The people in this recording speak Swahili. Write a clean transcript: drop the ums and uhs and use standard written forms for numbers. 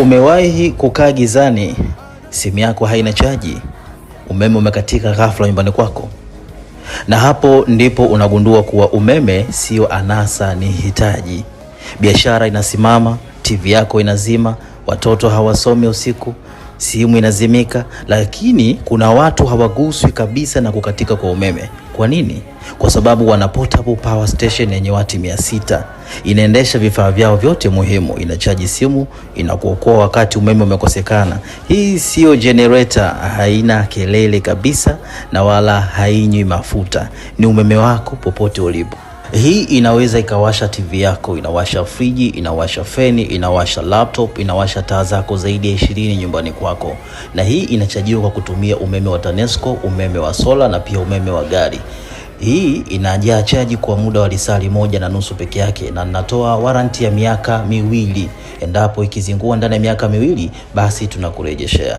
Umewahi kukaa gizani, simu yako haina chaji, umeme umekatika ghafla nyumbani kwako? Na hapo ndipo unagundua kuwa umeme sio anasa, ni hitaji. Biashara inasimama, TV yako inazima, watoto hawasomi usiku, simu inazimika, lakini kuna watu hawaguswi kabisa na kukatika kwa umeme. Kwa nini? Kwa sababu wana portable power station yenye wati 600. Inaendesha vifaa vyao vyote muhimu, inachaji simu, inakuokoa wakati umeme umekosekana. Hii sio generator, haina kelele kabisa na wala hainywi mafuta. Ni umeme wako popote ulipo. Hii inaweza ikawasha TV yako, inawasha friji, inawasha feni, inawasha laptop, inawasha taa zako zaidi ya 20 nyumbani kwako. Na hii inachajiwa kwa kutumia umeme wa TANESCO, umeme wa sola na pia umeme wa gari. Hii inajaa chaji kwa muda wa lisali 1.5 peke yake, na natoa warranty ya miaka 2. Endapo ikizingua ndani ya miaka 2, basi tunakurejeshea.